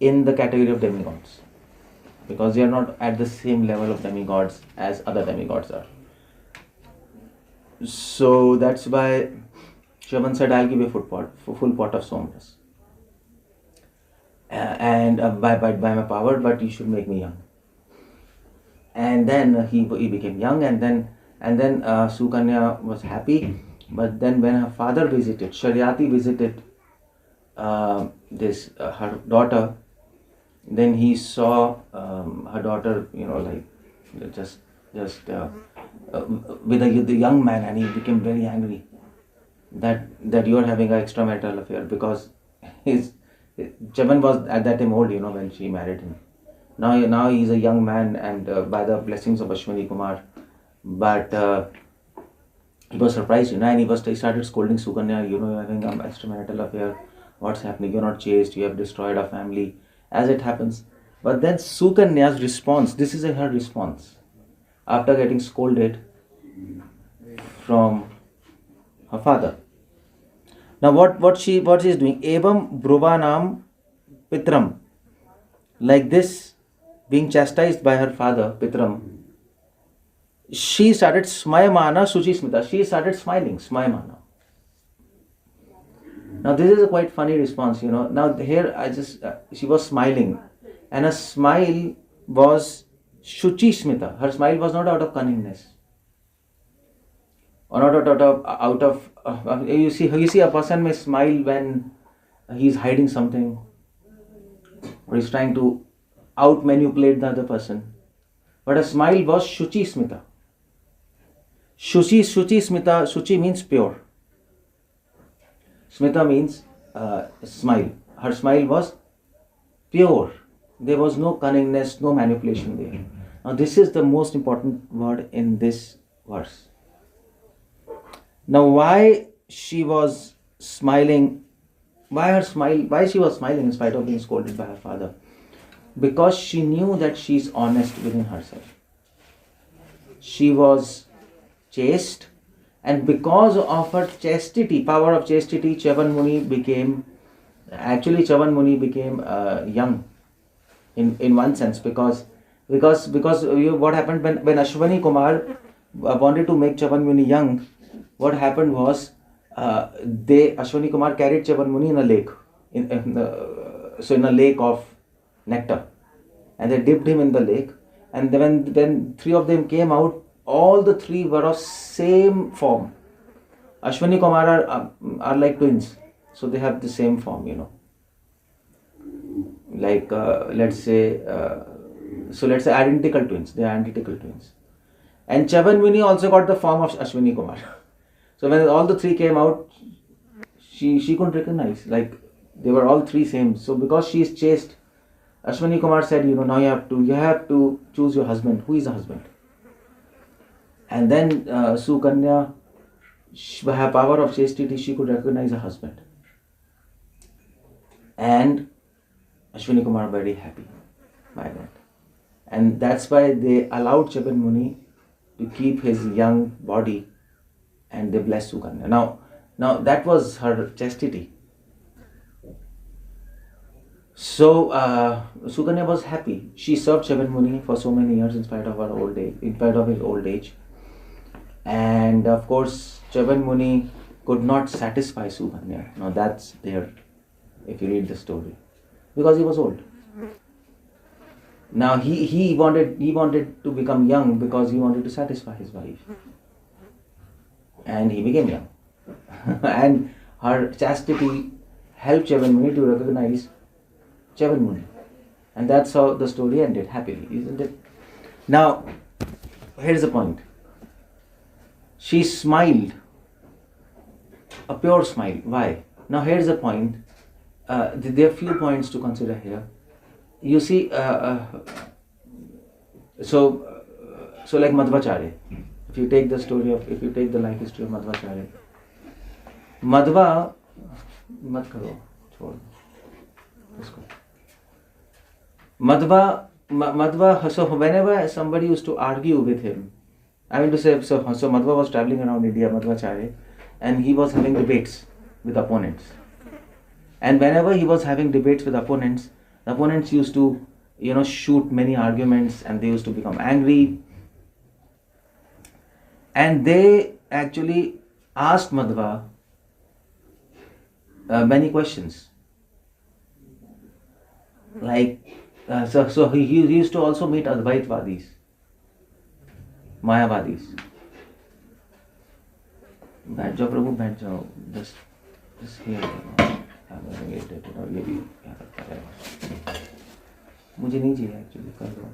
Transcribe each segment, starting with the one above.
in the category of demigods, because they are not at the same level of demigods as other demigods are. So that's why Shavan said, I'll give you a full pot of somras, and by my power, but you should make me young. And then he became young, and then Sukanya was happy. But then when her father visited, Sharyati visited her daughter, then he saw her daughter, just with the young man, and he became very angry that you are having an extramarital affair, because Chavan was at that time old, when she married him. Now he's a young man, and by the blessings of Ashwini Kumar, but he was surprised, and he started scolding Sukanya, you're having an extramarital affair, what's happening, you're not chaste, you have destroyed our family, as it happens. But then Sukanya's response, this is her response, after getting scolded from her father. Now what she is doing, evam bruvanam pitram, like this, being chastised by her father, pitram, she started smayamana suchismita. She started smiling, smayamana. Now this is a quite funny response, Now here she was smiling, and her smile was shuchismita. Her smile was not out of cunningness, or not out of you see a person may smile when he's hiding something, or he's trying to out manipulate the other person. But a smile was shuchismita. Shuchi smita. Shuchi means pure. Smita means smile. Her smile was pure. There was no cunningness, no manipulation there. Now this is the most important word in this verse. Now why she was smiling, why she was smiling in spite of being scolded by her father? Because she knew that she is honest within herself. She was chaste, and because of her chastity, power of chastity, Chavan Muni became young in one sense, because what happened when Ashwani Kumar wanted to make Chavan Muni young, what happened was Ashwani Kumar carried Chavan Muni in a lake, in a lake of nectar, and they dipped him in the lake, and then when three of them came out, all the three were of same form. Ashwani Kumar are like twins, so they have the same form, like let's say identical twins. They are identical twins. And Chavan Muni also got the form of Ashwani Kumar. So when all the three came out, she couldn't recognize, like they were all three same. So because she is chaste, Ashwani Kumar said, now you have to choose your husband. Who is the husband? And then Sukanya, by her power of chastity, she could recognize her husband. And Ashwani Kumar very happy by that. And that's why they allowed Chavan Muni to keep his young body, and they blessed Sukanya. Now that was her chastity. So Sukanya was happy. She served Chavan Muni for so many years in spite of his old age. And of course, Chavan Muni could not satisfy Sukanya. Now that's there, if you read the story, because he was old. Now he wanted to become young because he wanted to satisfy his wife, and he became young. And her chastity helped Chavan Muni to recognize Chavan Muni, and that's how the story ended happily, isn't it? Now, here's the point. She smiled, a pure smile. Why? Now here's the point. There are few points to consider here. You see, so like Madhvacharya. If you take the life history of Madhvacharya, Madhva, mat karo, chhod, isko. Madhva, so whenever somebody used to argue with him, I mean to say, so Madhva was traveling around India, Madhvacharya, and he was having debates with opponents. And whenever he was having debates with opponents, The opponents used to, shoot many arguments, and they used to become angry. And they actually asked 𝗙𝗶 many questions. Like, so he used to also meet Advaitvadis, Mayavadis. बैठ जाओ प्रभु, बैठ जाओ. Just here. और ये भी क्या करता है, मुझे नहीं चाहिए एक्चुअली, कर दो.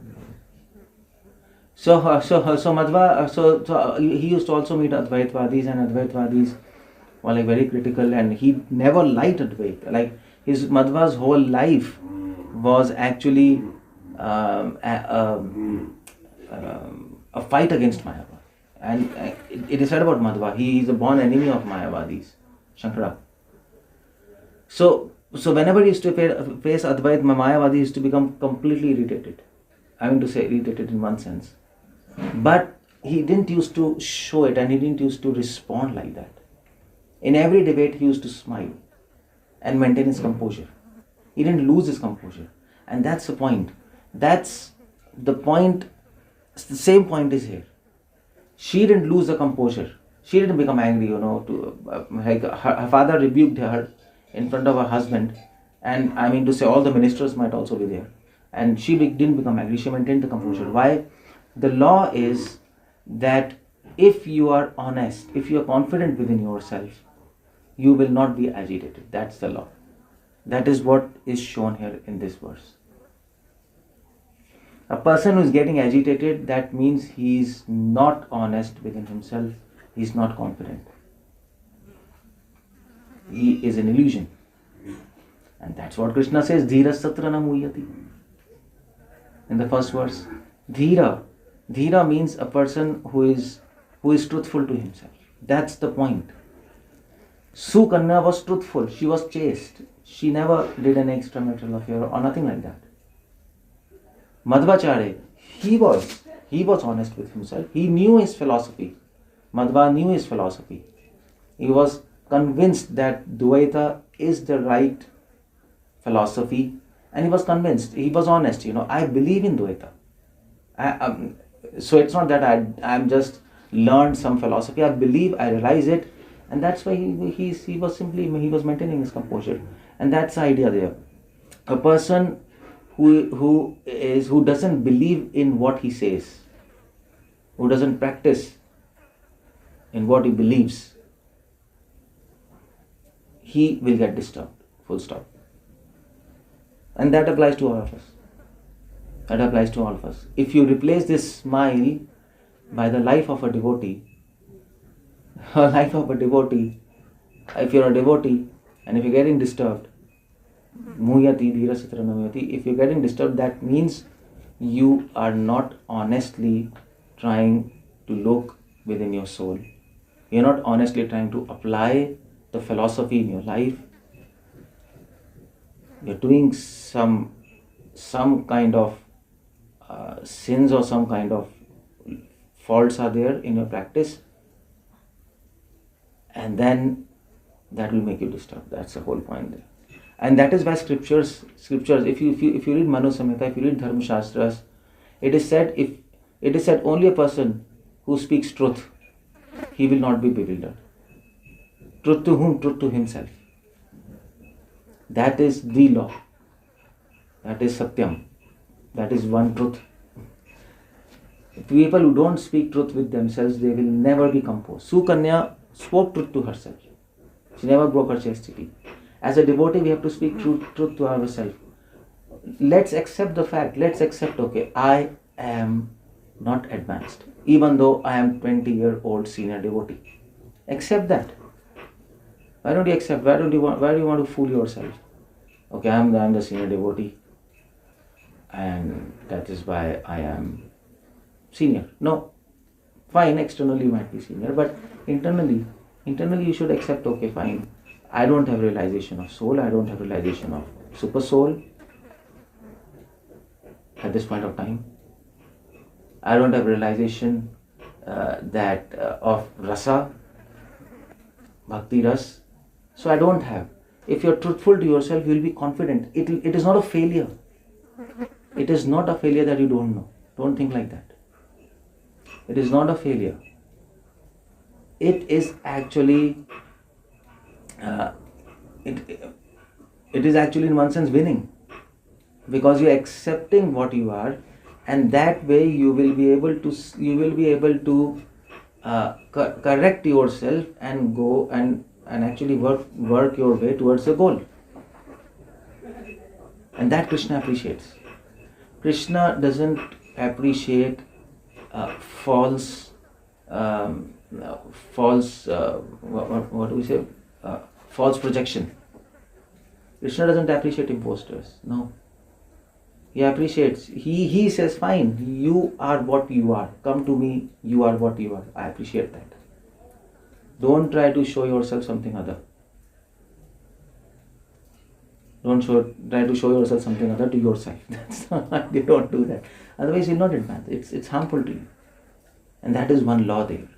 So 𝗙𝗶, so he used to also meet Advaitvadis, and Advaitvadis were like very critical, and he never liked Advaita. Like his 𝗙𝗶's whole life was actually a fight against Mayavad. And it is said about 𝗙𝗶, he is a born enemy of Mayavadis, Shankara. So whenever he used to face Advait, Mayavadi used to become completely irritated. I mean to say irritated in one sense. But he didn't used to show it, and he didn't used to respond like that. In every debate, he used to smile and maintain his composure. He didn't lose his composure. And that's the point. That's the point. The same point is here. She didn't lose the composure. She didn't become angry, her father rebuked her in front of her husband. And I mean to say, all the ministers might also be there. And she didn't become angry. She maintained the composure. Why? The law is that if you are honest, if you are confident within yourself, you will not be agitated. That's the law. That is what is shown here in this verse. A person who is getting agitated, that means he is not honest within himself. He is not confident. He is an illusion. And that's what Krishna says, 𝗙ṛ na muyati. In the first verse, Dhira means a person who is truthful to himself. That's the point. 𝗙𝗃 was truthful. She was chaste. She never did an extramarital affair or nothing like that. 𝗙𝗶, he was honest with himself. He knew his philosophy. 𝗙𝗶 knew his philosophy. He was convinced that Dvaita is the right philosophy, and he was convinced. He was honest. I believe in Dvaita. So it's not that I'm just learned some philosophy. I believe, I realize it, and that's why he was maintaining his composure. And that's the idea there. A person who doesn't believe in what he says, who doesn't practice in what he believes, he will get disturbed. Full stop. And that applies to all of us. That applies to all of us. If you replace this smile by the life of a devotee, if you're a devotee and if you're getting disturbed, if you're getting disturbed, that means you are not honestly trying to look within your soul. You're not honestly trying to apply the philosophy in your life. You're doing some kind of sins, or some kind of faults are there in your practice, and then that will make you disturbed. That's the whole point there. And that is why scriptures, if you read Manu Samhita, if you read Dharma Shastras, it is said only a person who speaks truth, he will not be bewildered. Truth to whom? Truth to himself. That is the law. That is Satyam. That is one truth. People who don't speak truth with themselves, they will never be composed. 𝗙𝗃 spoke truth to herself. She never broke her chastity. As a devotee, we have to speak truth to ourselves. Let's accept the fact. Let's accept, okay, I am not advanced, even though I am 20-year-old senior devotee. Accept that. Why don't you accept? Why do you want to fool yourself? Okay, I'm the senior devotee, and that is why I am senior. No, fine, externally you might be senior, but internally you should accept, okay, fine, I don't have realization of soul, I don't have realization of super soul at this point of time. I don't have realization of rasa, bhakti ras. So I don't have. If you're truthful to yourself, you will be confident. It is not a failure. It is not a failure that you don't know. Don't think like that. It is not a failure. It is actually, it is actually in one sense winning, because you are accepting what you are, and that way you will be able to correct yourself and go and actually work your way towards the goal. And that Krishna appreciates. Krishna doesn't appreciate false, what do we say? False projection. Krishna doesn't appreciate imposters. No. He appreciates. He says, fine, you are what you are. Come to me, you are what you are. I appreciate that. Don't try to show yourself something other. Try to show yourself something other to yourself. That's not, you don't do that. Otherwise you'll not advance. It's harmful to you. And that is one law there.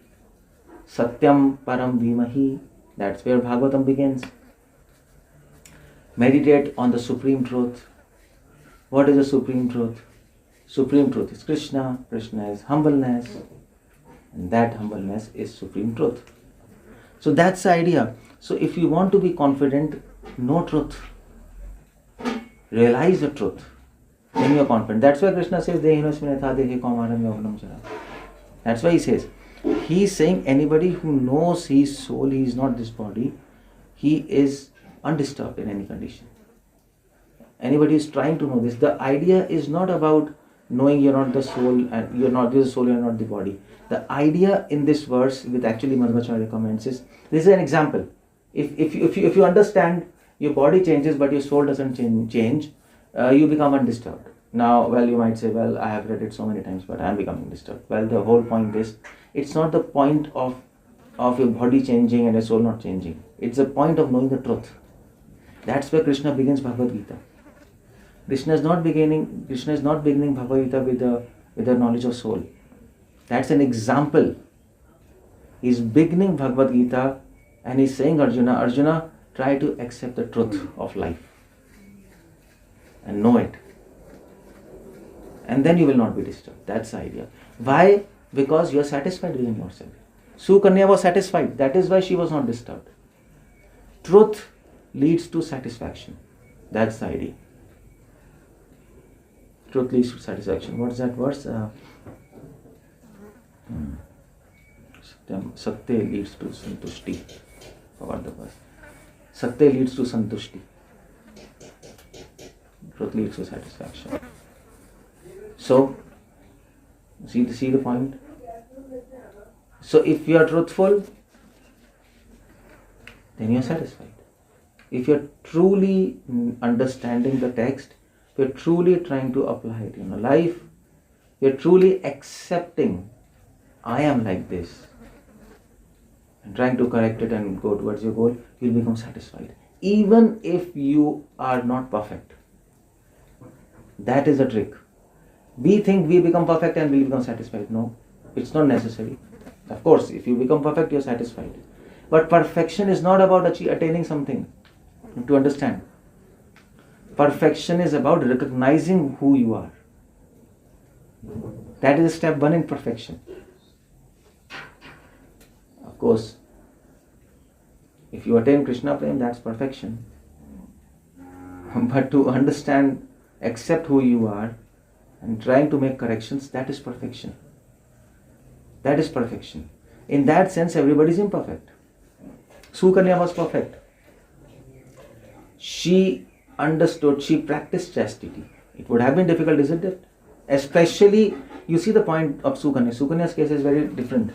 Satyam param dhimahi. That's where Bhagavatam begins. Meditate on the supreme truth. What is the supreme truth? Supreme truth is Krishna. Krishna is humbleness. And that humbleness is supreme truth. So that's the idea. So if you want to be confident, know truth. Realize the truth. Then you are confident. That's why Krishna says, that's why he says. He is saying anybody who knows his soul, he is not this body, he is undisturbed in any condition. Anybody is trying to know this. The idea is not about knowing you're not the soul and you're not the soul, you're not the body. The idea in this verse, with actually m𝗲𝗱𝗶𝗶 comments, is this is an example. If you understand your body changes but your soul doesn't change, you become undisturbed. Now, well, you might say, well, I have read it so many times, but I am becoming disturbed. Well, the whole point is, it's not the point of your body changing and your soul not changing. It's the point of knowing the truth. That's where Krishna begins Bhagavad Gita. Krishna is not beginning Bhagavad Gita with the knowledge of soul. That's an example. He's beginning Bhagavad Gita and he's saying, Arjuna, try to accept the truth of life and know it. And then you will not be disturbed. That's the idea. Why? Because you are satisfied within yourself. Sukanya was satisfied. That is why she was not disturbed. Truth leads to satisfaction. That's the idea. Truth leads to satisfaction. What's that verse? Satya leads to santushti. Forgot the verse. Satya leads to santushti. Truth leads to satisfaction. So, see the point? So if you are truthful, then you are satisfied. If you are truly understanding the text, if you are truly trying to apply it in your life, you are truly accepting, I am like this, and trying to correct it and go towards your goal, you will become satisfied. Even if you are not perfect. That is the trick. We think we become perfect and we become satisfied. No, it's not necessary. Of course, if you become perfect, you're satisfied. But perfection is not about attaining something. You have to understand. Perfection is about recognizing who you are. That is step one in perfection. Of course, if you attain Krishna Prem, that's perfection. But to understand, accept who you are, and trying to make corrections, that is perfection. That is perfection. In that sense, everybody is imperfect. Sukanya was perfect. She understood, she practiced chastity. It would have been difficult, isn't it? Especially, you see the point of Sukanya. Sukanya's case is very different.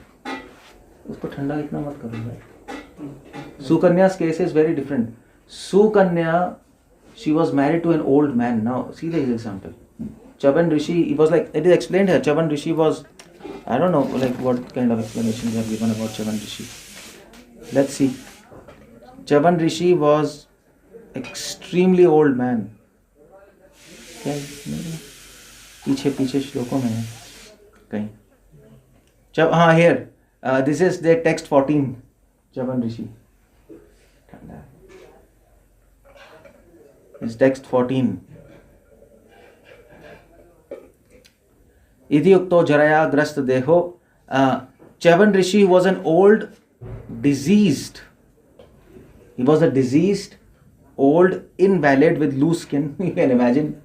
Sukanya's case is very different. Sukanya, she was married to an old man. Now, see the example. Chavan Rishi, it was like, it is explained here. Chavan Rishi was, I don't know, like what kind of explanations they have given about Chavan Rishi. Let's see. Chavan Rishi was extremely old man. पीछे श्लोकों में है कहीं. Here. This is the text 14. Chavan Rishi. It's text 14. Idhi ukto jaraya grast deho. Chavan Rishi was an old, diseased. He was a diseased, old, invalid with loose skin. You can imagine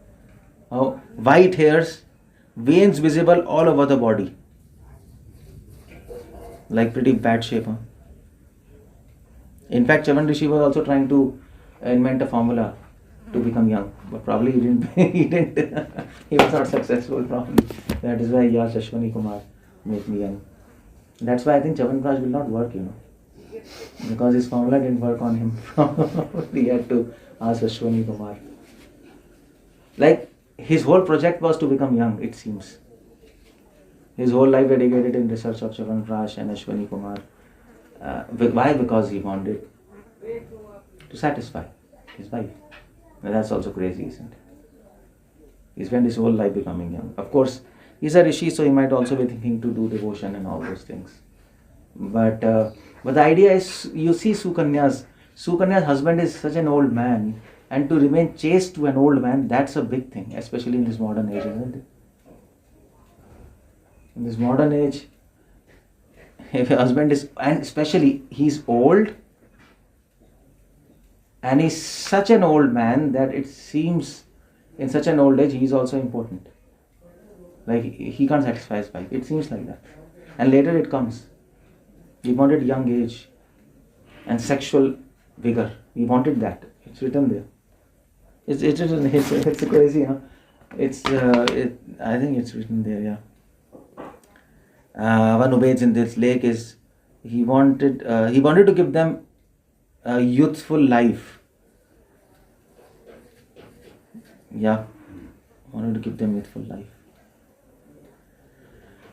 how white hairs, veins visible all over the body, like pretty bad shape. Huh? In fact, Chavan Rishi was also trying to invent a formula to become young, but probably he didn't. He didn't. He was not successful. Probably that is why he asked Ashwani Kumar, make me young. That's why I think Chavanprakash will not work, because his formula didn't work on him. He had to ask Ashwani Kumar. Like his whole project was to become young. It seems his whole life dedicated in research of Chavanprakash and Ashwani Kumar. Why? Because he wanted to satisfy his wife. Now that's also crazy, isn't it? He spent his whole life becoming young. Of course, he's a rishi, so he might also be thinking to do devotion and all those things. But the idea is, you see Sukanya's husband is such an old man, and to remain chaste to an old man, that's a big thing, especially in this modern age, isn't it? In this modern age, if a husband is, and especially he's old, and he's such an old man that it seems in such an old age he's also important. Like he can't satisfy his wife. It seems like that. And later it comes. He wanted young age and sexual vigor. He wanted that. It's written there. It's crazy, huh? I think it's written there, yeah. One who bathes in this lake is he wanted to give them a youthful life. Yeah, wanted to give them youthful life.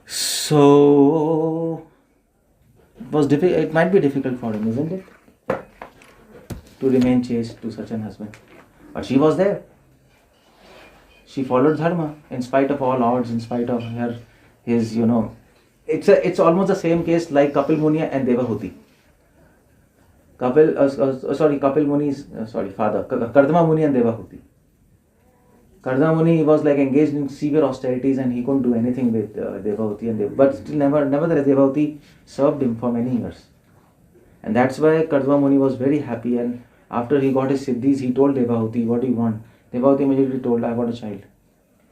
So it might be difficult for him, isn't it, to remain chaste to such an husband. But she was there. She followed dharma in spite of all odds, in spite of his. It's almost the same case like Kapil Muni and Devahuti. Kapil Muni's father, Kardama Muni and Devahuti. Kardama Muni was like engaged in severe austerities and he couldn't do anything with Devahuti but still nevertheless Devahuti served him for many years. And that's why Kardama Muni was very happy, and after he got his siddhis, he told Devahuti, what do you want? Devahuti immediately told, I want a child.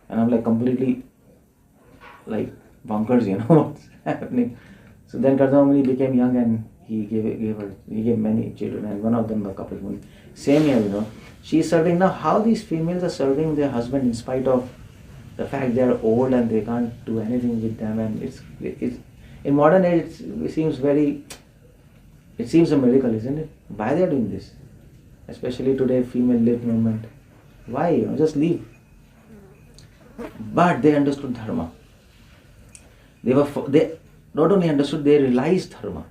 And I'm like completely like bonkers, what's happening. So then Kardama Muni became young and he gave many children, and one of them was Kapil Muni. Same here, she's serving. Now how these females are serving their husband in spite of the fact they are old and they can't do anything with them, and it's in modern age it seems a miracle, isn't it? Why they are doing this? Especially today, female lib movement. Why? Just leave. But they understood dharma. They not only understood, they realized dharma.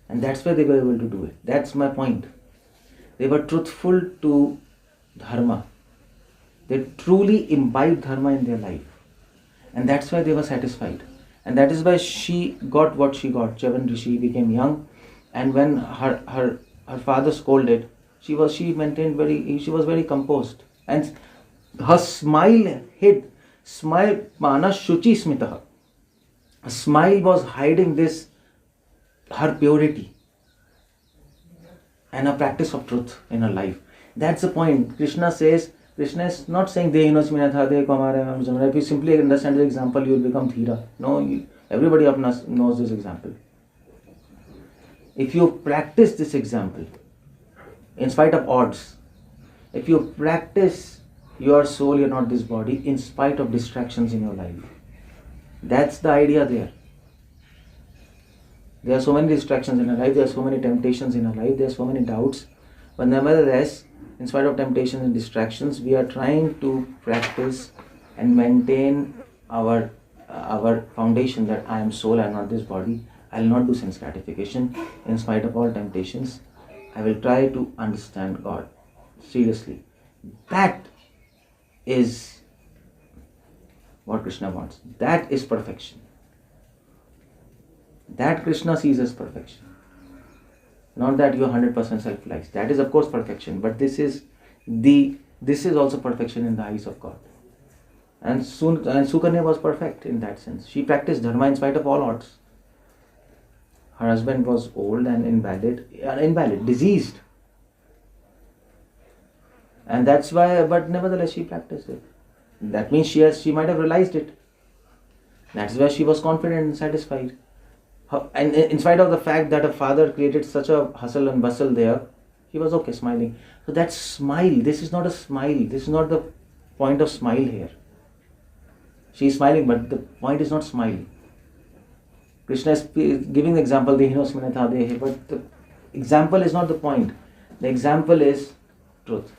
And that's why they were able to do it. That's my point. They were truthful to dharma. They truly imbibed dharma in their life. And that's why they were satisfied. And that is why she got what she got. Chavan Rishi became young. And when her father scolded, she was very composed. And her smile hid. Smile, mana 𝗙cie𝗶𝗹𝗶. A smile was hiding her purity and a practice of truth in her life. That's the point. Krishna is not saying if you simply understand the example, you will become Dhira. No, everybody of us knows this example. If you practice this example, in spite of odds, if you practice your soul, you're not this body, in spite of distractions in your life. That's the idea there. There are so many distractions in our life, there are so many temptations in our life, there are so many doubts. But nevertheless, in spite of temptations and distractions, we are trying to practice and maintain our foundation that I am soul, I am not this body. I will not do sense gratification. In spite of all temptations, I will try to understand God seriously. That is what Krishna wants. That is perfection. That Krishna sees as perfection. Not that you are 100% self-realized. That is of course perfection, but this is also perfection in the eyes of God. And Sukanya was perfect in that sense. She practiced dharma in spite of all odds. Her husband was old and invalid, diseased. And that's why, but nevertheless she practiced it. That means she might have realized it. That's why she was confident and satisfied. And in spite of the fact that her father created such a hustle and bustle there, he was okay, smiling. So that smile, this is not a smile. This is not the point of smile here. She is smiling, but the point is not smile. Krishna is giving the example, but the example is not the point. The example is truth.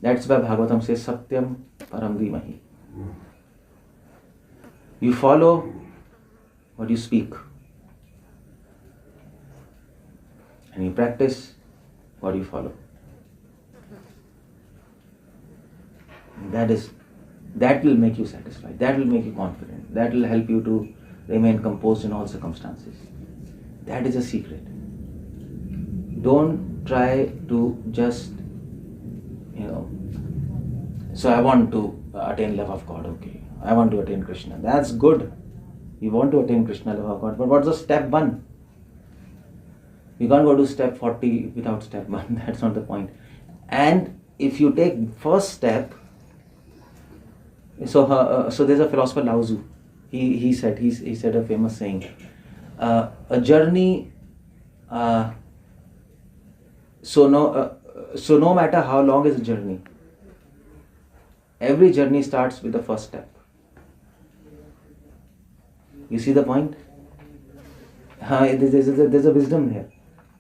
That's why Bhagavatam says, 𝗙cie𝗹𝗹𝗶𝗹. You follow what you speak. And you practice what you follow. That will make you satisfied. That will make you confident. That will help you to remain composed in all circumstances. That is a secret. Don't try to just, so I want to attain love of God, okay. I want to attain Krishna. That's good. You want to attain Krishna, love of God. But what's the step 1? You can't go to step 40 without step 1. That's not the point. And if you take first step, so there's a philosopher Lao Tzu. He said a famous saying, a journey. So no matter how long is a journey, every journey starts with the first step. You see the point? There's a wisdom here.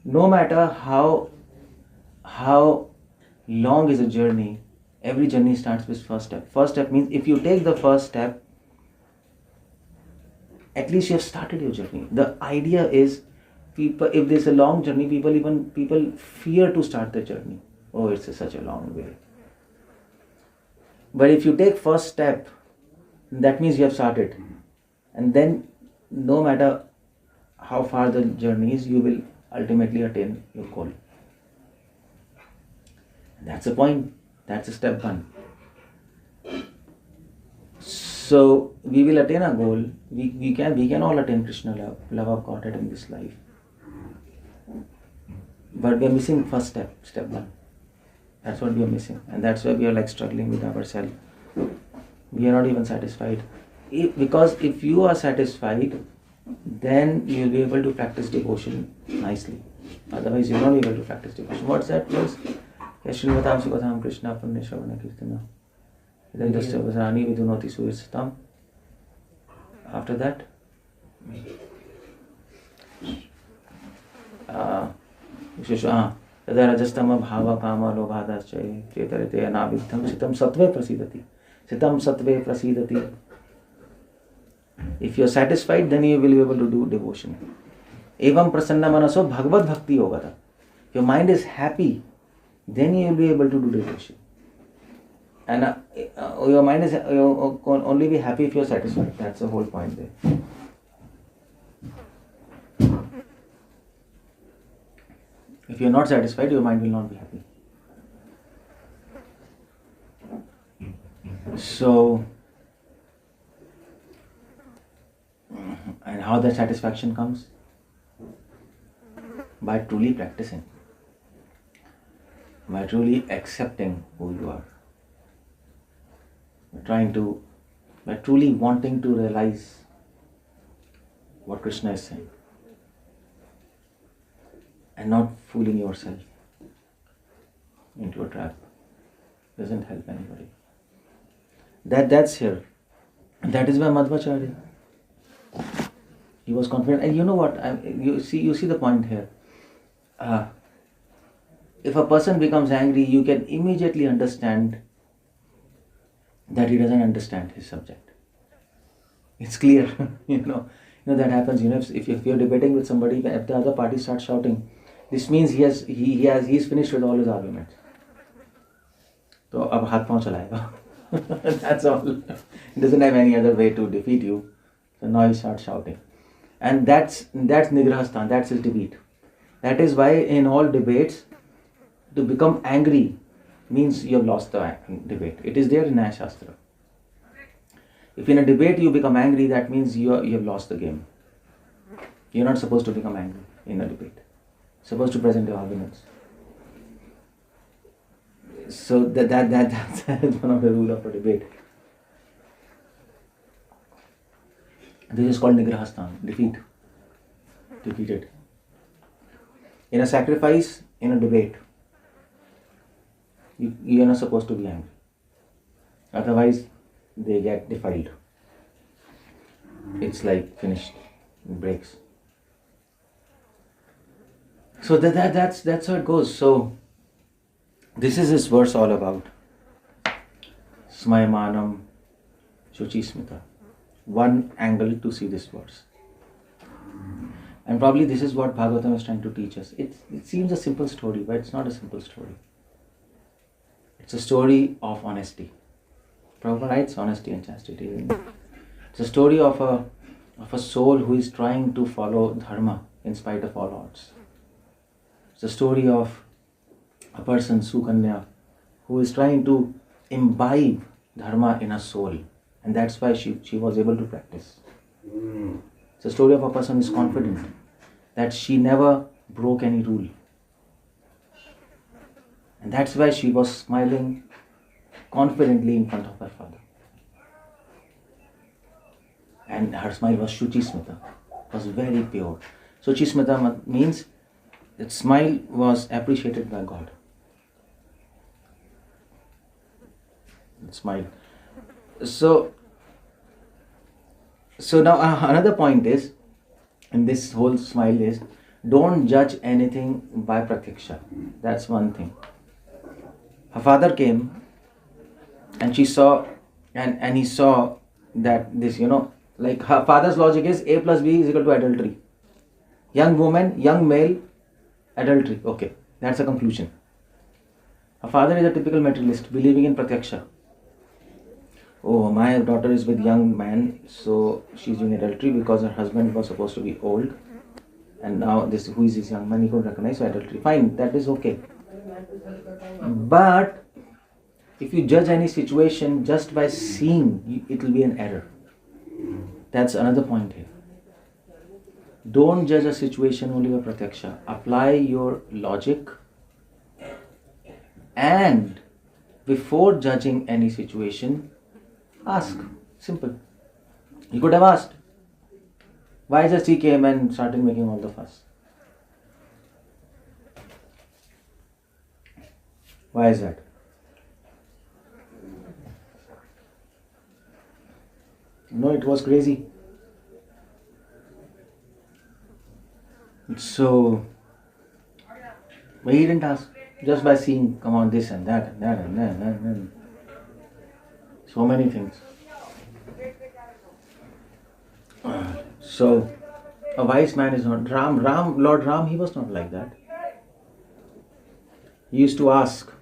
No matter how long is a journey, every journey starts with first step. First step means if you take the first step, at least you have started your journey. The idea is, if there's a long journey, people fear to start the journey. Oh, it's such a long way. But if you take first step, that means you have started. And then no matter how far the journey is, you will ultimately attain your goal. That's the point. That's a step 1. So we will attain a goal. We can all attain Krishna love of Godhead in this life. But we are missing first step 1. That's what we are missing. And that's why we are struggling with ourselves. We are not even satisfied. Because if you are satisfied, then you will be able to practice devotion nicely. Otherwise you will not be able to practice devotion. What's that verse? 𝗙cie𝗹𝗹𝗶𝗹 Krishna Purneshavana Kirtana. After that, तदा रजस्तम भाव काम लोभादाश्चये चेतरते अनाविद्धं सितं सत्वे प्रसीदति. Sitam satve prasidati. If you are satisfied, then you will be able to do devotion. Evam prasanna manaso bhagavad bhakti yogata. If your mind is happy, then you will be able to do devotion. And your mind is can only be happy if you are satisfied. That's the whole point there. If you are not satisfied, your mind will not be happy. So, and how that satisfaction comes? By truly practicing, by truly accepting who you are, by truly wanting to realize what Krishna is saying, and not fooling yourself into a trap. Doesn't help anybody. That's here. That is why m𝗲𝗱𝗶𝗹, he was confident. And you know what? You see the point here. If a person becomes angry, you can immediately understand that he doesn't understand his subject. It's clear. you know that happens. If you're debating with somebody, if the other party starts shouting, this means he's finished with all his arguments. So ab hath paunch chalayega. That's all. He doesn't have any other way to defeat you. So now he starts shouting. And that's Nigrahasthan, that's his defeat. That is why in all debates, to become angry means you have lost the debate. It is there in Nyaya Shastra. If in a debate you become angry, that means you have lost the game. You're not supposed to become angry in a debate. You're supposed to present your arguments. So that's one of the rules of a debate. This is called nigrahasthan, defeated. In a sacrifice, in a debate, you're not supposed to be angry. Otherwise, they get defiled. It's like finished. It breaks. So that's how it goes. So this is this verse all about. Smaymanam 𝗙cie𝗶𝗹𝗹. One angle to see this verse. And probably this is what Bhagavatam is trying to teach us. It seems a simple story, but it's not a simple story. It's a story of honesty. Prabhupada writes honesty and chastity. It's a story of a soul who is trying to follow dharma in spite of all odds. It's a story of a person, Sukanya, who is trying to imbibe dharma in her soul. And that's why she was able to practice. It's a story of a person who is confident that she never broke any rule. And that's why she was smiling confidently in front of her father. And her smile was 𝗙cie𝗶𝗹𝗹, was very pure. So 𝗙cie𝗶𝗹𝗹 means that smile was appreciated by God. Smile. So now another point is, in this whole smile is, don't judge anything by pratyaksha. That's one thing. Her father came and she saw, and he saw that this, like her father's logic is A plus B is equal to adultery. Young woman, young male, adultery. Okay, that's a conclusion. Her father is a typical materialist, believing in pratyaksha. Oh, my daughter is with young man, so she's doing adultery because her husband was supposed to be old. And now who is this young man? He couldn't recognize, so adultery. Fine, that is okay. But if you judge any situation just by seeing, it will be an error. That's another point here. Don't judge a situation only by pratyaksha. Apply your logic, and before judging any situation, ask. Simple. You could have asked, why just he came and started making all the fuss? Why is that? No, it was crazy. So, but he didn't ask. Just by seeing, come on, this and that and that and that and so many things. So, a wise man is not Lord Ram, he was not like that. He used to ask.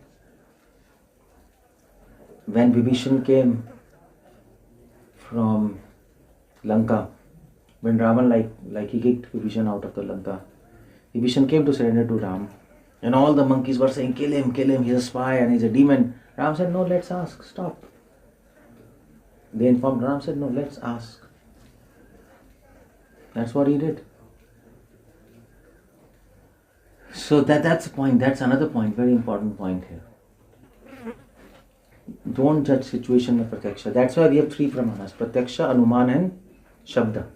When Vibhishan came from Lanka, when Ravan like he kicked Vibhishan out of the Lanka, Vibhishan came to surrender to Ram, and all the monkeys were saying, kill him, he's a spy and he's a demon. Ram said, no, let's ask, stop. They informed Ram, said, no, let's ask. That's what he did. So that's a point, that's another point, very important point here. Don't judge situation with pratyaksha. That's why we have three pramanas, pratyaksha, anuman and shabda.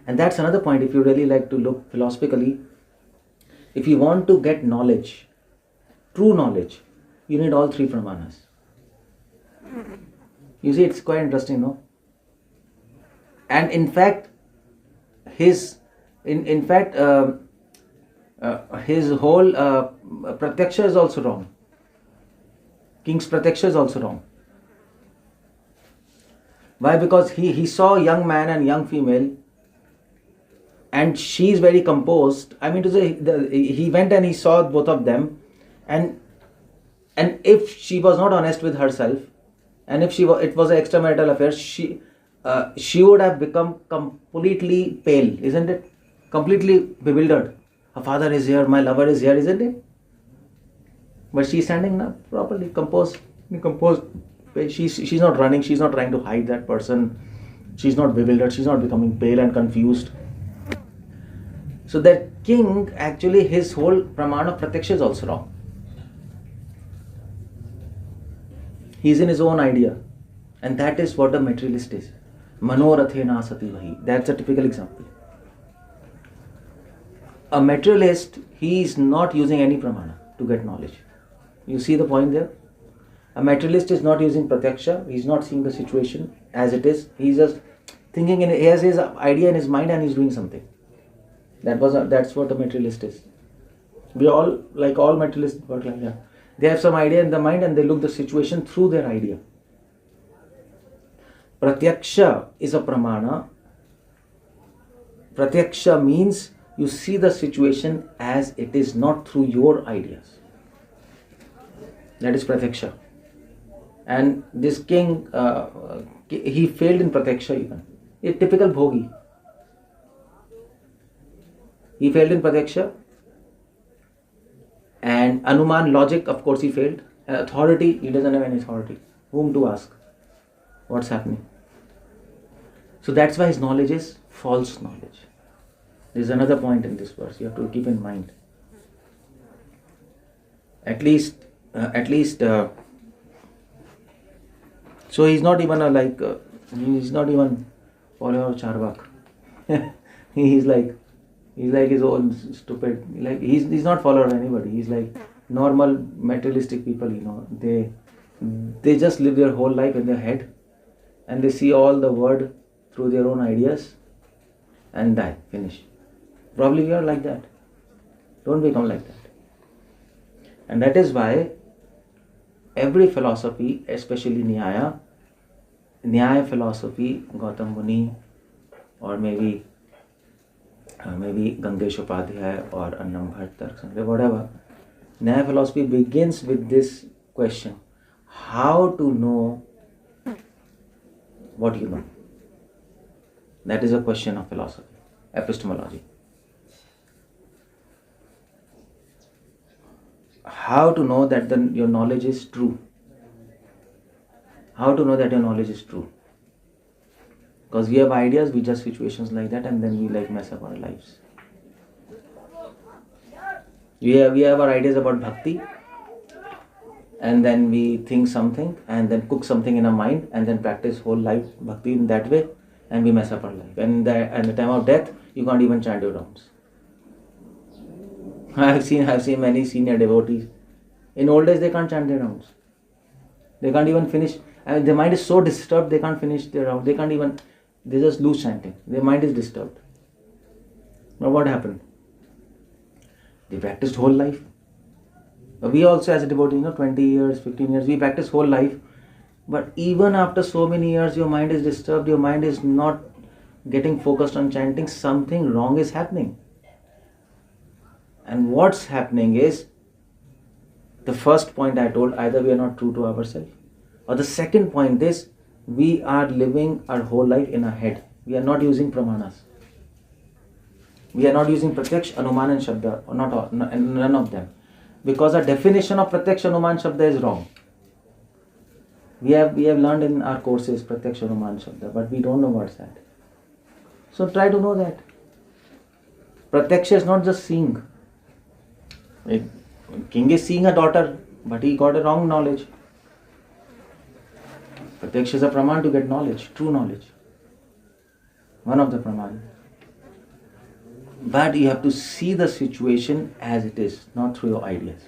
And that's another point, if you really like to look philosophically, if you want to get knowledge, true knowledge, you need all three pramanas. You see, it's quite interesting, no? And in fact, his whole pratyaksha is also wrong. King's pratyaksha is also wrong. Why? Because he saw young man and young female, and she is very composed. I mean to say, he went and he saw both of them, and if she was not honest with herself, and if it was an extramarital affair, she would have become completely pale, isn't it? Completely bewildered. Her father is here, my lover is here, isn't it? But she is standing now properly, composed, She's not running, she's not trying to hide that person, she's not bewildered, she's not becoming pale and confused. So that king, actually his whole pramana of pratyaksha is also wrong. He's in his own idea. And that is what a materialist is. Manorathena sati vahi. That's a typical example. A materialist, he is not using any pramana to get knowledge. You see the point there? A materialist is not using pratyaksha. He's not seeing the situation as it is. He's just thinking, he has his idea in his mind and he's doing something. That's what a materialist is. We all, like all materialists, work like that. They have some idea in the mind and they look the situation through their idea. Pratyaksha is a pramana. Pratyaksha means you see the situation as it is, not through your ideas. That is pratyaksha. And this king, he failed in pratyaksha even. A typical bhogi. He failed in pratyaksha. And Anuman, logic, of course he failed. Authority, he doesn't have any authority. Whom to ask? What's happening? So that's why his knowledge is false knowledge. There's another point in this verse you have to keep in mind. At least, so he's not even he's not even follower of Charvak. he's like his own stupid, like he's not follower of anybody. He's like normal materialistic people, they just live their whole life in their head and they see all the world through their own ideas and die, finish. Probably you are like that. Don't become like that. And that is why every philosophy, especially Nyaya philosophy, Gautam Muni, or maybe Gangesh Upadhyay or Annam Bhatt, Tarksangra, whatever, Nyaya philosophy begins with this question: how to know what you know? That is a question of philosophy, epistemology. How to know that your knowledge is true? How to know that your knowledge is true? Because we have ideas, we judge situations like that, and then we mess up our lives. We have our ideas about bhakti, and then we think something, and then cook something in our mind, and then practice whole life bhakti in that way, and we mess up our life. And at the time of death, you can't even chant your rounds. I've seen many senior devotees. In old days, they can't chant their rounds. They can't even finish. Their mind is so disturbed, they can't finish their rounds. They just lose chanting. Their mind is disturbed. Now what happened? They practiced whole life. We also as a devotee, 20 years, 15 years, we practice whole life. But even after so many years, your mind is disturbed, your mind is not getting focused on chanting, something wrong is happening. And what's happening is, the first point I told, either we are not true to ourselves, or the second point is, we are living our whole life in our head. We are not using pramanas. We are not using pratyaksh, anuman and shabda, or none of them. Because our definition of pratyaksh, anuman, shabda is wrong. We have learned in our courses pratyaksh, anuman, shabda, but we don't know what's that. So try to know that. Pratyaksha is not just seeing. A king is seeing a daughter, but he got a wrong knowledge. Pratyaksha is a praman to get knowledge, true knowledge. One of the praman. But you have to see the situation as it is, not through your ideas.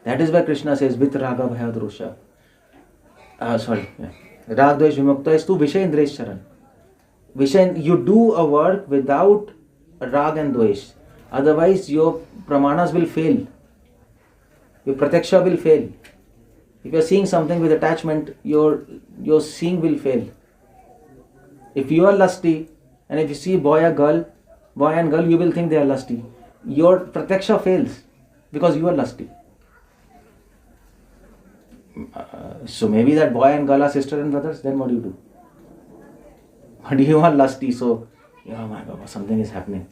That is why Krishna says, with raga bhaya drosha. Rag dvesh vimukta istu vishay indresh charan. You do a work without rag and dvesh. Otherwise, your pramanas will fail. Your pratyaksha will fail. If you are seeing something with attachment, your seeing will fail. If you are lusty, and if you see boy and girl, you will think they are lusty. Your pratyaksha fails because you are lusty. So maybe that boy and girl are sister and brothers, then what do you do? But you are lusty, so, oh my God, something is happening.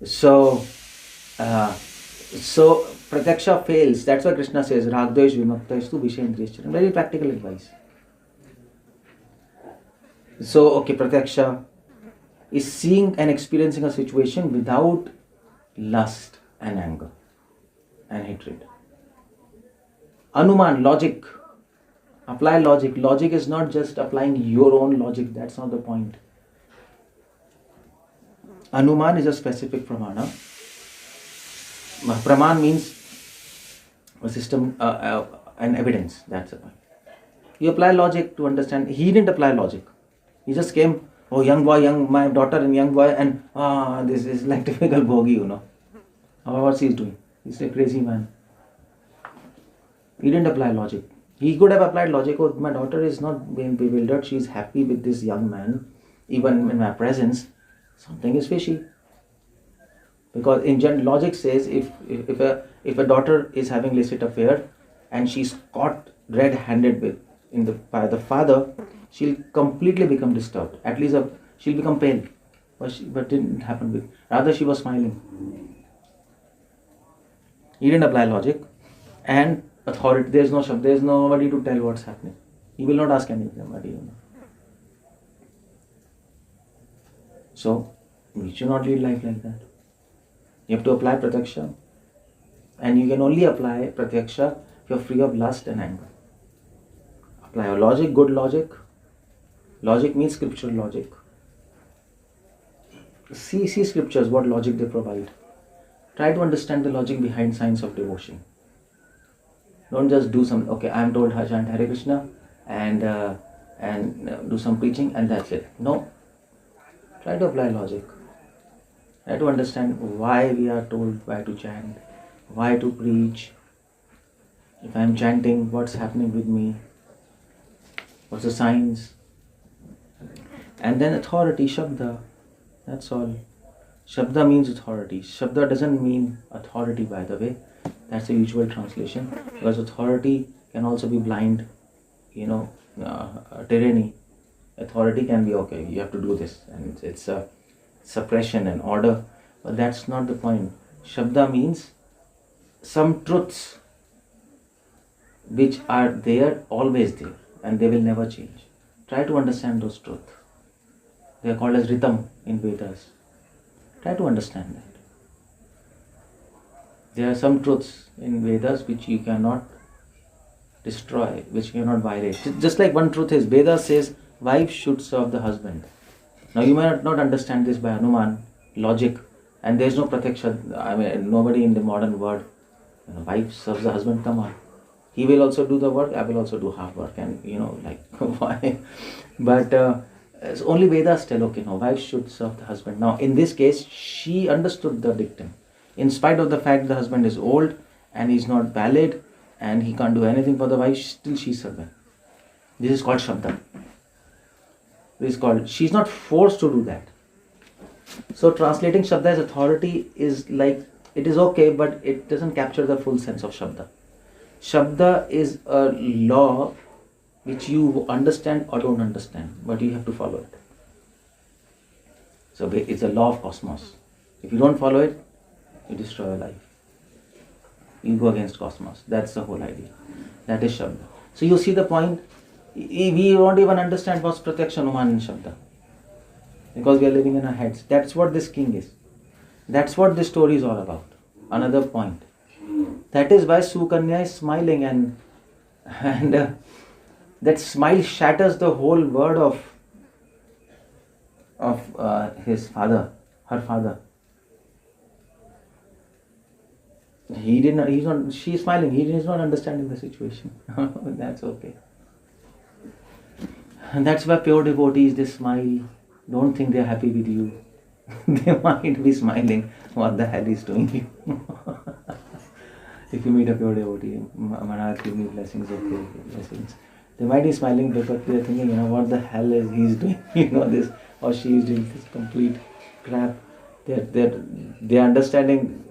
So Pratyaksha fails, that's why Krishna says, Ragdvesh Vimaktastu Vishendriyascharan. Very practical advice. So, okay, Pratyaksha is seeing and experiencing a situation without lust and anger and hatred. Anuman, logic. Apply logic. Logic is not just applying your own logic, that's not the point. Anuman is a specific pramana. Praman means a system, an evidence, that's the point. You apply logic to understand. He didn't apply logic. He just came, oh, young boy, my daughter and young boy, and this is like typical bogey, What's he doing? He's a crazy man. He didn't apply logic. He could have applied logic. Oh, my daughter is not being bewildered. She's happy with this young man. Even in my presence, something is fishy. Because in general, logic says if a daughter is having illicit affair and she's caught red-handed by the father, she'll completely become disturbed. At least she'll become pale. But didn't happen rather she was smiling. He didn't apply logic and authority. There's nobody to tell what's happening. He will not ask anybody. So we should not lead life like that. You have to apply pratyaksha, and you can only apply pratyaksha if you're free of lust and anger. Apply a logic, good logic. Logic means scriptural logic. See scriptures, what logic they provide. Try to understand the logic behind science of devotion. Don't just do some, okay, I am told chant Hare Krishna and do some preaching and that's it. No. Try to apply logic. Try to understand why we are told why to chant, why to preach. If I am chanting, what's happening with me? What's the science? And then authority, Shabda. That's all. Shabda means authority. Shabda doesn't mean authority, by the way. That's the usual translation. Because authority can also be blind, tyranny. Authority can be, okay, you have to do this. And it's a suppression and order. But that's not the point. Shabda means some truths which are there, always there. And they will never change. Try to understand those truths. They are called as Ritam in Vedas. Try to understand that. There are some truths in Vedas which you cannot destroy, which you cannot violate. Just like one truth is, Vedas says, wife should serve the husband. Now you may not understand this by Hanuman, logic, and there is no pratyaksha, nobody in the modern world, wife serves the husband, come on. He will also do the work, I will also do half work, and why? But only Vedas tell, okay, no, wife should serve the husband. Now, in this case, she understood the dictum. In spite of the fact the husband is old and he's not valid and he can't do anything for the wife, still she's serving. This is called Shabda. This is called, she's not forced to do that. So translating Shabda as authority is like, it is okay, but it doesn't capture the full sense of Shabda. Shabda is a law which you understand or don't understand, but you have to follow it. So it's a law of cosmos. If you don't follow it, you destroy your life. You go against cosmos. That's the whole idea. That is Shabda. So you see the point? We don't even understand what's Pratyaksha, Anuman and Shabda. Because we are living in our heads. That's what this king is. That's what this story is all about. Another point. That is why Sukanya is smiling and that smile shatters the whole word of his father, her father. She's smiling, he is not understanding the situation. That's okay. And that's why pure devotees, they smile. Don't think they're happy with you. They might be smiling. What the hell is doing? If you meet a pure devotee, Maharaj, give me blessings, okay, blessings. They might be smiling because they're thinking, what the hell is he's doing? This or she is doing this complete crap. They're understanding,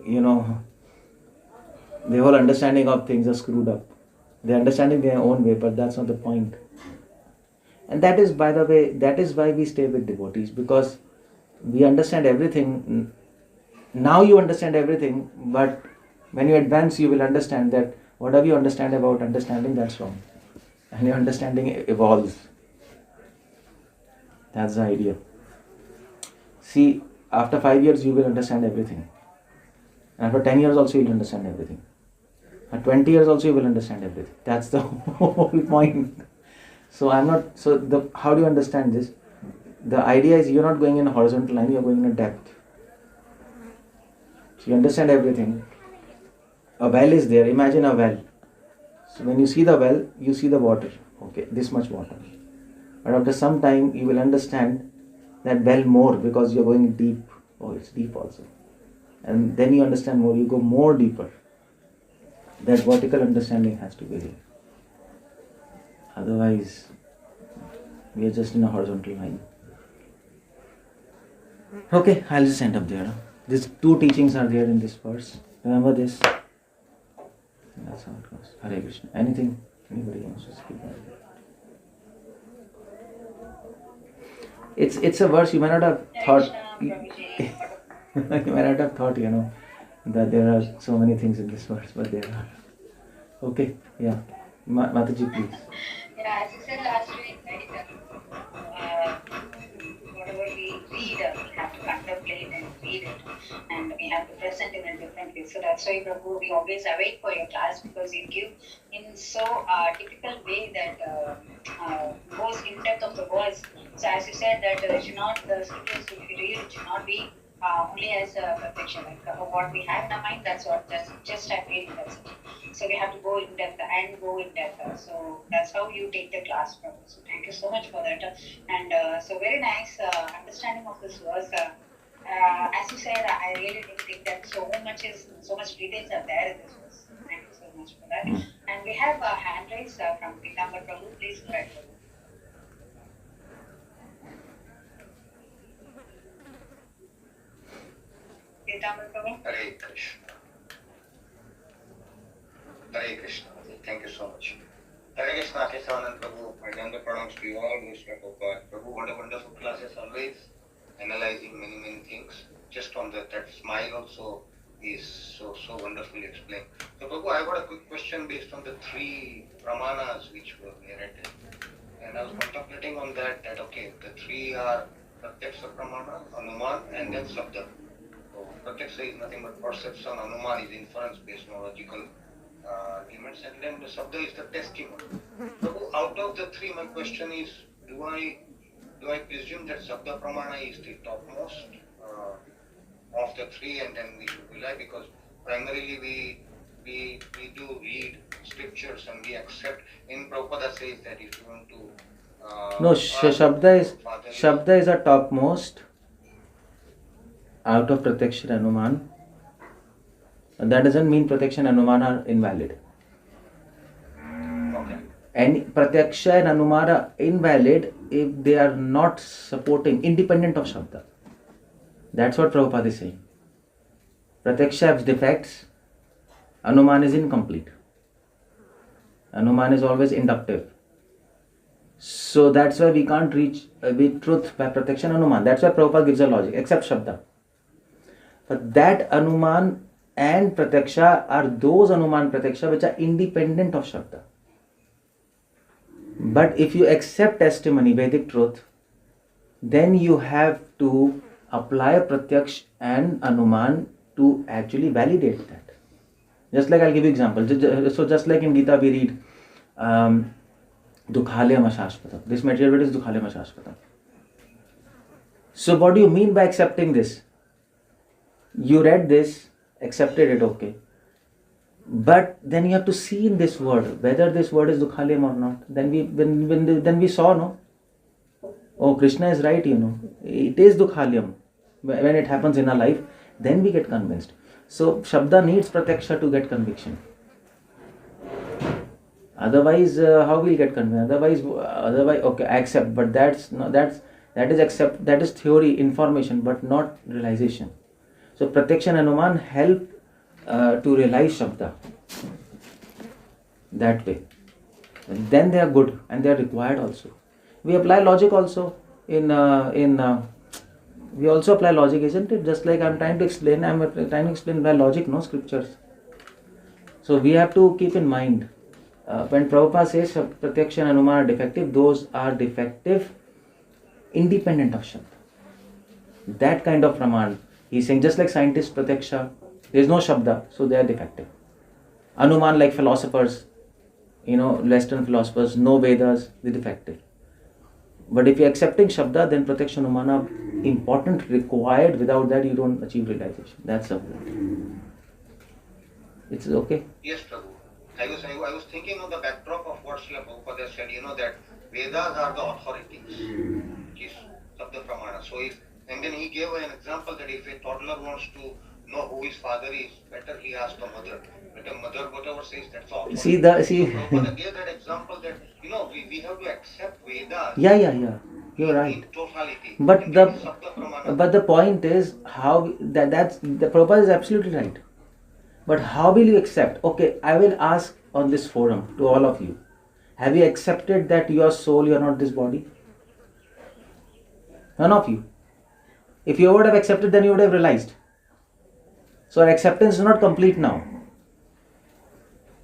their whole understanding of things are screwed up. They're understanding their own way, but that's not the point. And that is, by the way, that is why we stay with devotees, because we understand everything. Now you understand everything, but When you advance, you will understand that whatever you understand about understanding, that's wrong. And your understanding evolves. That's the idea. See, after 5 years, you will understand everything. And after 10 years also, you will understand everything. At 20 years also, you will understand everything. That's the whole point. So how do you understand this? The idea is you're not going in a horizontal line, you're going in a depth. So you understand everything. A well is there. Imagine a well. So when you see the well, you see the water. Okay, this much water. But after some time, you will understand that well more because you're going deep. Oh, it's deep also. And then you understand more, you go more deeper. That vertical understanding has to be there. Otherwise, we are just in a horizontal line. Okay, I'll just end up there. These two teachings are there in this verse. Remember this. That's how it goes. Hare Krishna. Anything? Anybody wants to speak about it? It's a verse you may not have thought. You may not have thought, that there are so many things in this verse, but there are. Okay, yeah. Mataji, please. Yeah, as you said last week, right, whatever we read, we have to contemplate and read it, and we have to present in a different way. So that's why, Prabhu, we always await for your class because you give in so typical way that goes in depth of the words. So as you said that the scriptures, if you read, it should not be only as a perfection. Like what we have in our mind, that's just I'm reading, that's it. So we have to go in depth and go in depth. So that's how you take the class, Prabhu. So thank you so much for that. And so very nice understanding of this verse. As you said, I really didn't think that so much details are there in this verse. Thank you so much for that. And we have a hand raise from Pitambara Prabhu. Please go ahead, Prabhu. Pitambara Prabhu. Hare Krishna. Hare Krishna. Thank you so much. Hare Krishna, Keshav Anand Prabhu. I done the pronouns to you all. Prabhu, what a wonderful classes always. Analyzing many things. Just on that smile also is so wonderfully explained. So Prabhu, I got a quick question based on the three pramanas which were narrated. And I was contemplating on that okay, the three are Pratyaksha Pramana, Anuman, and then Sabda. So Pratyaksha is nothing but perception, Anuman is inference-based logical arguments, and then the Sabda is the testimony. So out of the three, my question is, do I presume that Sabda Pramana is the topmost of the three, and then we should rely, because primarily we do read scriptures and we accept. In Prabhupada says that if you want to no, Shabda is a topmost out of Pratyaksha and Anuman. That doesn't mean Pratyaksha and Anuman are invalid. Okay. And Pratyaksha and Anuman are invalid if they are not supporting, independent of Shabda. That's what Prabhupada is saying. Pratyaksha has defects, Anuman is incomplete. Anuman is always inductive. So that's why we can't reach with truth by Pratyaksha and Anuman. That's why Prabhupada gives a logic, except Shabda. But that Anuman and Pratyaksha are those Anuman Pratyaksha which are independent of Shabda. But if you accept testimony, Vedic truth, then you have to apply Pratyaksh and Anuman to actually validate that. Just like I'll give you example. So just like in Gita we read 𝗙cie𝗶𝗹𝗶 ashashpatam. This material is 𝗙cie𝗶𝗶𝗹 ashashpatam. So what do you mean by accepting this? You read this, accepted it, okay. But then you have to see in this word whether this word is 𝗙cie𝗶𝗹 or not. Then we saw, no? Oh, Krishna is right, It is 𝗙cie𝗶𝗹. When it happens in our life, then we get convinced. So Shabda needs Pratyaksha to get conviction. Otherwise, how will we get convinced? Otherwise, okay, I accept. But that is theory, information, but not realization. So Pratyaksha and Anuman help to realize Shabda that way. And then they are good and they are required also. We apply logic also we also apply logic, isn't it? Just like I'm trying to explain by logic, no scriptures. So we have to keep in mind, when Prabhupada says Pratyaksha and Anumana are defective, those are defective independent of Shabda. That kind of Praman. He's saying just like scientists Pratyaksha, there is no Shabda, so they are defective. Anuman, like philosophers, Western philosophers, no Vedas, they're defective. But if you're accepting Shabda, then Pratyaksha Anumana important, required. Without that, you don't achieve realization. That's the point. It's okay? Yes, Prabhu. I was thinking on the backdrop of what Srila Prabhupada said, that Vedas are the authorities. Sabda Pramana. And then he gave an example that if a toddler wants to know who his father is, better he asks the mother. But the mother, whatever says, that's all. See. Prabhupada gave that example that, we have to accept Vedas. Yeah. You're right. In totality. But the point is, how that's the Prabhupada is absolutely right. But how will you accept? Okay, I will ask on this forum to all of you. Have you accepted that you are soul, you are not this body? None of you. If you would have accepted, then you would have realized. So our acceptance is not complete now.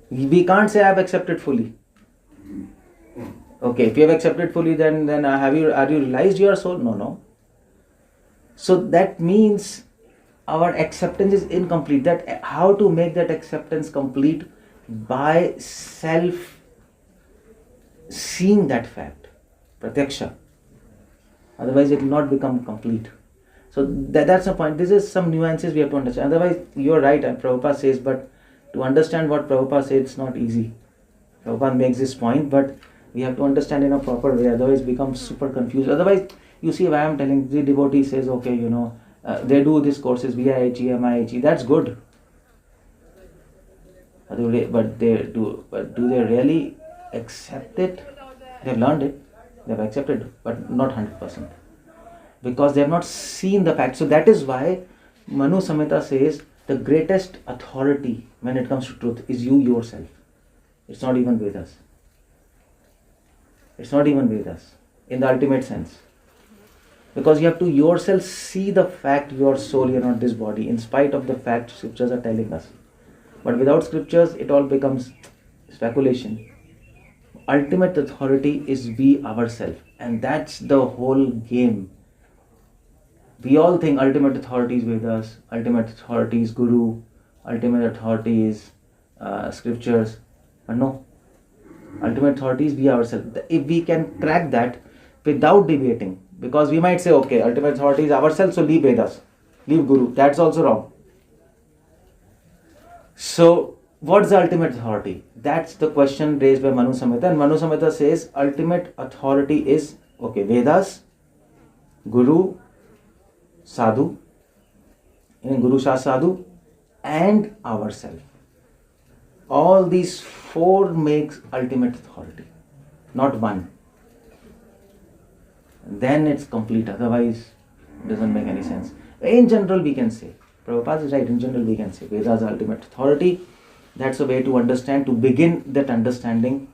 We can't say I have accepted fully. Okay, if you have accepted fully, then are you realized you are soul? No. So that means our acceptance is incomplete. That how to make that acceptance complete? By self seeing that fact, pratyaksha. Otherwise, it will not become complete. So that's the point. This is some nuances we have to understand. Otherwise, you're right. And Prabhupada says, but to understand what Prabhupada says, it's not easy. Prabhupada makes this point, but we have to understand in a proper way. Otherwise, it becomes super confused. Otherwise, you see, why I'm telling the devotee says, okay, they do these courses, VIHE, MIHE. That's good. But do they really accept it? They've learned it, they've accepted it, but not 100%. Because they have not seen the fact. So that is why Manu Samhita says the greatest authority when it comes to truth is you yourself. It's not even Vedas. It's not even Vedas in the ultimate sense. Because you have to yourself see the fact you are soul, you are not this body, in spite of the fact scriptures are telling us. But without scriptures, it all becomes speculation. Ultimate authority is we ourselves, and that's the whole game. We all think ultimate authority is Vedas, ultimate authority is Guru, ultimate authority is scriptures. But no, ultimate authority is we ourselves. If we can crack that without debating, because we might say, okay, ultimate authority is ourselves, so leave Vedas, leave Guru. That's also wrong. So, what's the ultimate authority? That's the question raised by Manu Samhita. And Manu Samhita says ultimate authority is, okay, Vedas, Guru, Sadhu, Guru Shah Sadhu, and ourselves. All these four makes ultimate authority, not one. Then it's complete, otherwise it doesn't make any sense. In general, we can say, Prabhupada is right, in general we can say Vedas are ultimate authority. That's a way to understand, to begin that understanding.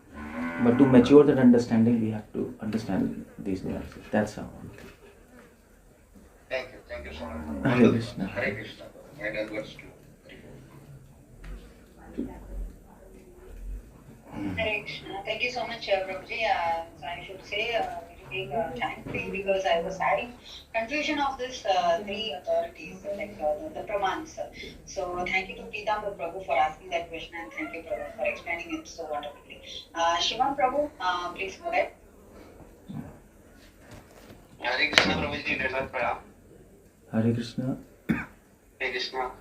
But to mature that understanding, we have to understand these nuances. That's how. Thank you so much. Hare Krishna. Hare Krishna. My dear words too. Hare Krishna. Thank you so much, Prabhuji. So I should say, very big thank you, because I was having confusion of this three authorities, like the Pramans. So thank you to Pidambar Prabhu for asking that question, and thank you, Prabhu, for explaining it so wonderfully. Shivam Prabhu, please go ahead. Hare Krishna, Prabhuji. Hare Krishna. Hare Krishna.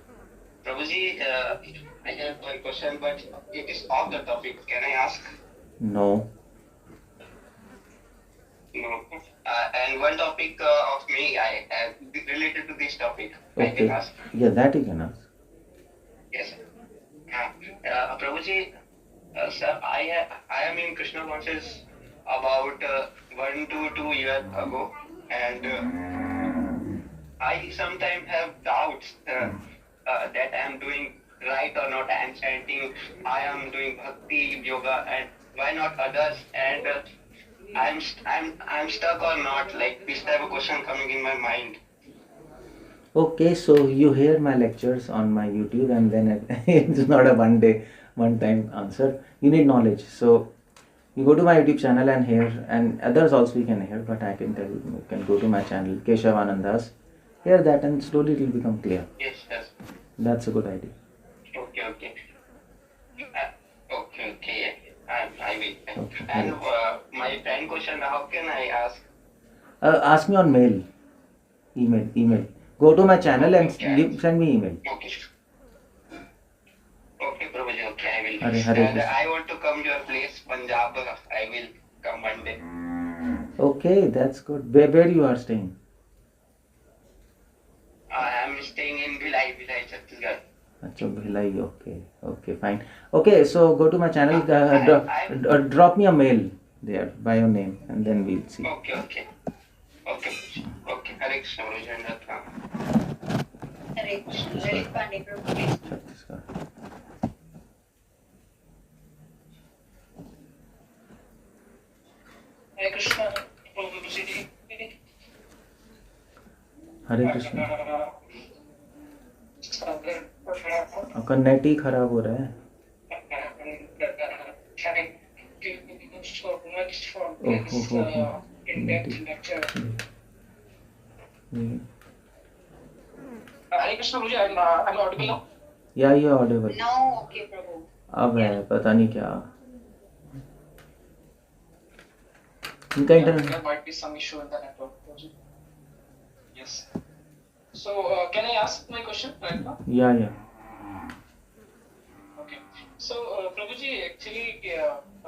Prabhuji, I have one question, but it is off the topic. Can I ask? No. No. And one topic of me, I related to this topic. I can Okay. ask. Yeah, that you can ask. Yes. Prabhuji, sir, I am in Krishna conscious about 1 to 2 years ago, and I sometimes have doubts that I am doing right or not. I am chanting, I am doing bhakti yoga, and why not others? And I'm stuck or not? Like this type of question coming in my mind. Okay, so you hear my lectures on my YouTube, and then it's not a one day one-time answer. You need knowledge. So you go to my YouTube channel and hear, and others also you can hear, but I can tell you can go to my channel, Keshav Anand. Hear that and slowly it will become clear. Yes, yes. That's a good idea. Okay, okay. Okay. I will. Okay. And my friend question, how can I ask? Ask me on mail. Email. Go to my channel and Okay. send me email. Okay. Okay, Prabhuji, okay, I will. Hare And Krishna. I want to come to your place, Punjab. I will come one day. Okay, that's good. Where you are staying? I am staying in Bhilai, Chhattisgarh. Acha, Bhilai. Okay, fine. Okay, so go to my channel. Drop me a mail there by your name, and then we'll see. Okay. Hare Krishna, Prabhuji. Hare Krishna. Lalit Pandey, Prabhu, please. Chhattisgarh. Hare Krishna, Prabhuji. हरे कृष्ण. आपका net ही खराब हो रहा है. Thank you so much for Oh, this in-depth lecture. Hare Krishna, Prabhuji. I'm audible now? Yeah, you are audible. Now, okay, Prabhu. अब है पता नहीं क्या इनका internet. There might be some issue in the network, Prabhuji. Yes. So, can I ask my question right now? Yeah. Okay. So, Prabhuji, actually,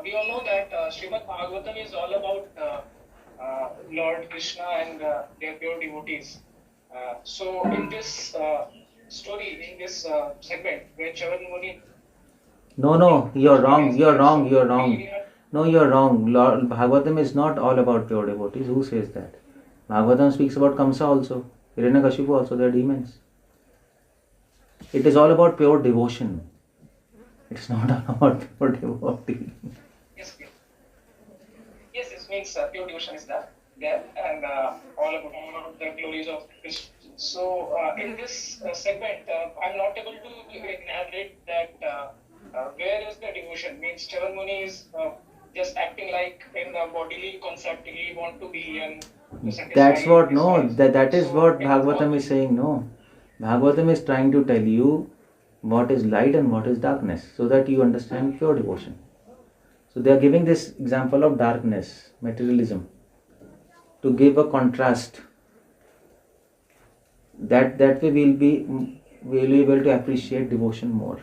we all know that Srimad Bhagavatam is all about Lord Krishna and their pure devotees. So, in this story, in this segment, where Chavan Muni... No, you're wrong. No, you're wrong. Lord Bhagavatam is not all about pure devotees. Who says that? Bhagavatam speaks about Kamsa also, Hiranyakashipu also. They are demons. It is all about pure devotion. It's not all about pure devotee. Yes, it means pure devotion is there, and all about the glories of Krishna. So, in this segment, I'm not able to narrate that where is the devotion. Means Chavan Muni is just acting like in the bodily concept he want to be and to satisfy. That's what, his no, eyes. that is So, what in Bhagavatam all is saying, no. Bhagavatam is trying to tell you what is light and what is darkness, so that you understand pure devotion. So they are giving this example of darkness, materialism, to give a contrast. That way we'll be able to appreciate devotion more.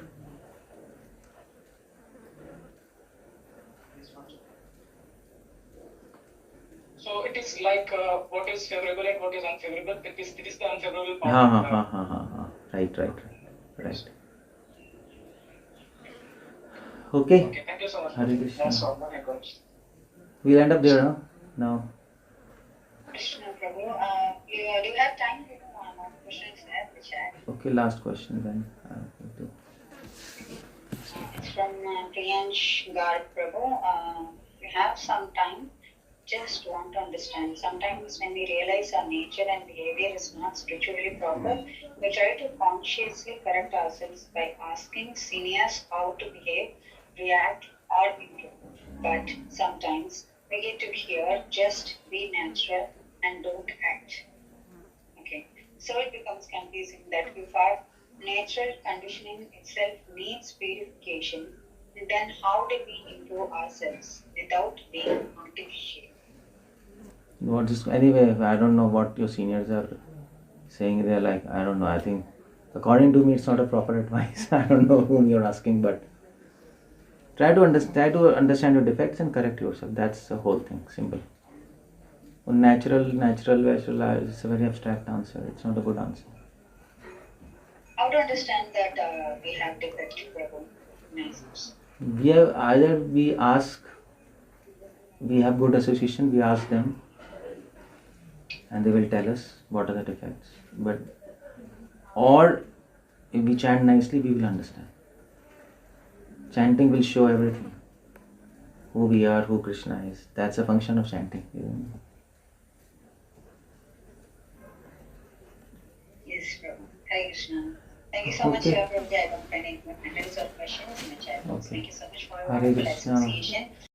So it is like what is favorable and what is unfavorable. It is the unfavorable part. Right. Okay. Okay, thank you so much. Hare Krishna. That's all. My gosh. We'll end up there, no? Now. Krishna, Prabhu. Do you have time to do one more question in the chat? Okay, last question then. It's from Priyansh Garg, Prabhu. We have some time. Just want to understand. Sometimes when we realize our nature and behavior is not spiritually proper, we try to consciously correct ourselves by asking seniors how to behave, react, or improve. But sometimes we get to hear just be natural and don't act. Okay. So it becomes confusing that if our natural conditioning itself needs purification, then how do we improve ourselves without being artificial? Anyway, I don't know what your seniors are saying. They're like, I don't know. I think, according to me, it's not a proper advice. I don't know whom you're asking, but try to understand your defects and correct yourself. That's the whole thing. Simple. Natural, it's a very abstract answer. It's not a good answer. How to understand that we have defect, Prabhu? Nice. We have good association, we ask them, and they will tell us what are the defects. Or if we chant nicely, we will understand. Chanting will show everything. Who we are, who Krishna is. That's a function of chanting. Yes, Prabhu. Hare Krishna. Thank you so much, Okay. Prabhuji. I don't find any hundreds of questions in the chat box. Okay. Thank you so much for your Hare wonderful Krishna. association.